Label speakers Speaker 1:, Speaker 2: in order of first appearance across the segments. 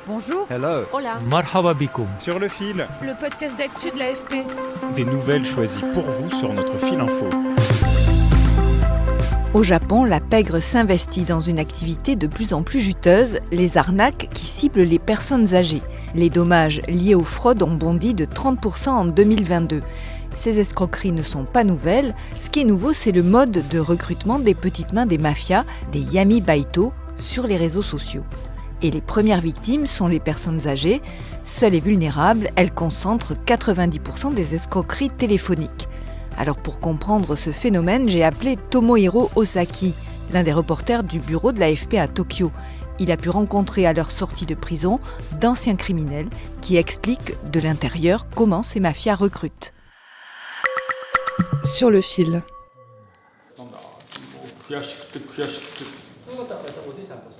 Speaker 1: Bonjour.
Speaker 2: Hello.
Speaker 1: Hola.
Speaker 3: Marhaba bikoum.
Speaker 4: Sur le fil,
Speaker 1: Le podcast d'actu de l'AFP.
Speaker 4: des nouvelles choisies pour vous sur notre fil info.
Speaker 5: Au Japon, la pègre s'investit dans une activité de plus en plus juteuse, les arnaques qui ciblent les personnes âgées. Les dommages liés aux fraudes ont bondi de 30% en 2022. Ces escroqueries ne sont pas nouvelles. Ce qui est nouveau, c'est le mode de recrutement des petites mains des mafias, des yami baito, sur les réseaux sociaux. Et les premières victimes sont les personnes âgées. Seules et vulnérables, elles concentrent 90% des escroqueries téléphoniques. Alors pour comprendre ce phénomène, j'ai appelé Tomohiro Osaki, l'un des reporters du bureau de l'AFP à Tokyo. Il a pu rencontrer à leur sortie de prison d'anciens criminels qui expliquent de l'intérieur comment ces mafias recrutent.
Speaker 6: Sur le fil.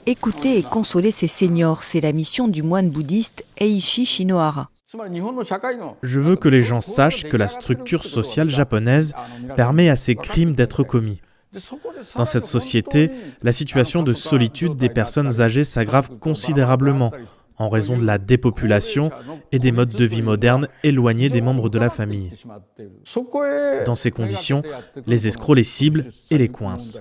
Speaker 5: Écouter et consoler ces seniors, c'est la mission du moine bouddhiste Eiichi Shinohara.
Speaker 3: Je veux que les gens sachent que la structure sociale japonaise permet à ces crimes d'être commis. Dans cette société, la situation de solitude des personnes âgées s'aggrave considérablement en raison de la dépopulation et des modes de vie modernes éloignés des membres de la famille. Dans ces conditions, les escrocs les ciblent et les coincent.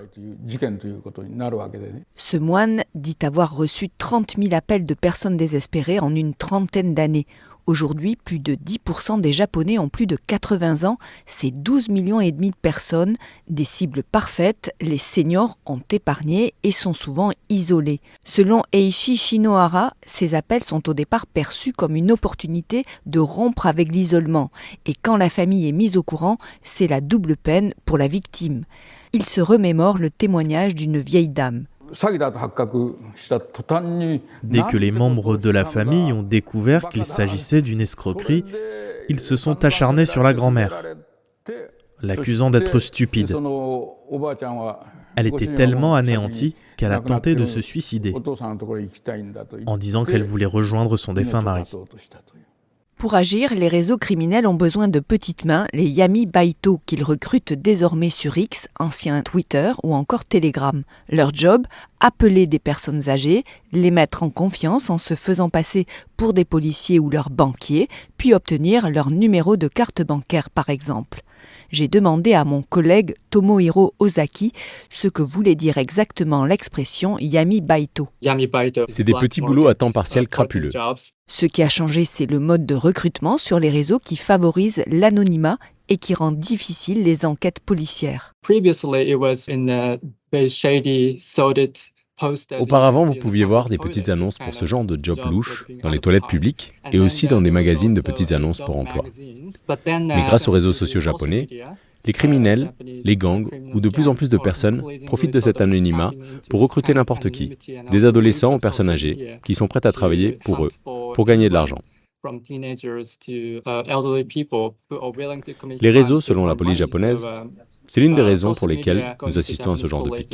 Speaker 5: Ce moine dit avoir reçu 30 000 appels de personnes désespérées en une trentaine d'années. Aujourd'hui, plus de 10% des Japonais ont plus de 80 ans. C'est 12,5 millions de personnes. Des cibles parfaites, les seniors ont épargné et sont souvent isolés. Selon Eiichi Shinohara, ces appels sont au départ perçus comme une opportunité de rompre avec l'isolement. Et quand la famille est mise au courant, c'est la double peine pour la victime. Il se remémore le témoignage d'une vieille dame.
Speaker 3: Dès que les membres de la famille ont découvert qu'il s'agissait d'une escroquerie, ils se sont acharnés sur la grand-mère, l'accusant d'être stupide. Elle était tellement anéantie qu'elle a tenté de se suicider, en disant qu'elle voulait rejoindre son défunt mari.
Speaker 5: Pour agir, les réseaux criminels ont besoin de petites mains, les yami baito qu'ils recrutent désormais sur X, ancien Twitter ou encore Telegram. Leur job, appeler des personnes âgées, les mettre en confiance en se faisant passer pour des policiers ou leurs banquiers, puis obtenir leur numéro de carte bancaire par exemple. J'ai demandé à mon collègue Tomohiro Osaki ce que voulait dire exactement l'expression yami baito.
Speaker 2: C'est des petits boulots à temps partiel crapuleux.
Speaker 5: Ce qui a changé, c'est le mode de recrutement sur les réseaux qui favorise l'anonymat et qui rend difficile les enquêtes policières.
Speaker 2: Auparavant, vous pouviez voir des petites annonces pour ce genre de job louche dans les toilettes publiques et aussi dans des magazines de petites annonces pour emploi. Mais grâce aux réseaux sociaux japonais, les criminels, les gangs ou de plus en plus de personnes profitent de cet anonymat pour recruter n'importe qui, des adolescents aux personnes âgées qui sont prêtes à travailler pour eux, pour gagner de l'argent. Les réseaux, selon la police japonaise, c'est l'une des raisons pour lesquelles nous assistons à ce genre de pic.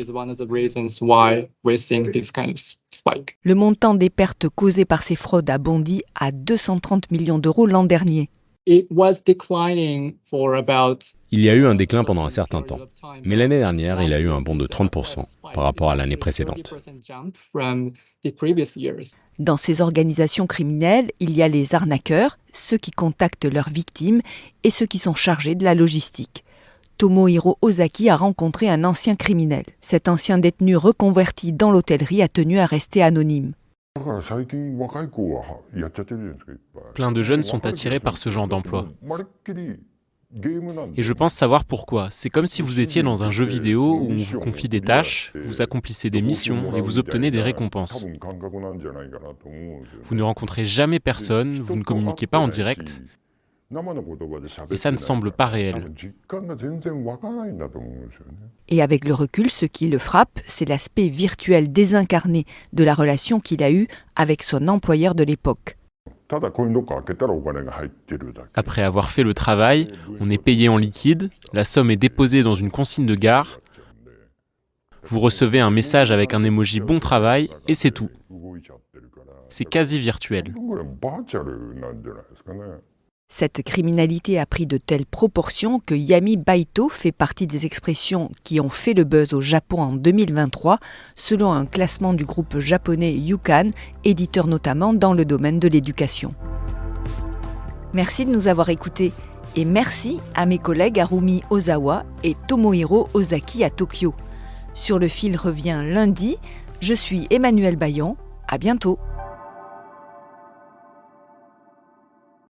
Speaker 5: Le montant des pertes causées par ces fraudes a bondi à 230 millions d'euros l'an dernier.
Speaker 2: Il y a eu un déclin pendant un certain temps, mais l'année dernière, il y a eu un bond de 30% par rapport à l'année précédente.
Speaker 5: Dans ces organisations criminelles, il y a les arnaqueurs, ceux qui contactent leurs victimes et ceux qui sont chargés de la logistique. Tomohiro Osaki a rencontré un ancien criminel. Cet ancien détenu reconverti dans l'hôtellerie a tenu à rester anonyme.
Speaker 7: Plein de jeunes sont attirés par ce genre d'emploi. Et je pense savoir pourquoi. C'est comme si vous étiez dans un jeu vidéo où on vous confie des tâches, vous accomplissez des missions et vous obtenez des récompenses. Vous ne rencontrez jamais personne, vous ne communiquez pas en direct. Et ça ne semble pas réel.
Speaker 5: Et avec le recul, ce qui le frappe, c'est l'aspect virtuel désincarné de la relation qu'il a eue avec son employeur de l'époque.
Speaker 7: Après avoir fait le travail, on est payé en liquide, la somme est déposée dans une consigne de gare, vous recevez un message avec un emoji bon travail et c'est tout. C'est quasi virtuel.
Speaker 5: Cette criminalité a pris de telles proportions que Yami Baito fait partie des expressions qui ont fait le buzz au Japon en 2023, selon un classement du groupe japonais Yukan, éditeur notamment dans le domaine de l'éducation. Merci de nous avoir écoutés et merci à mes collègues Harumi Ozawa et Tomohiro Ozaki à Tokyo. Sur le fil revient lundi. Je suis Emmanuel Bayon. À bientôt.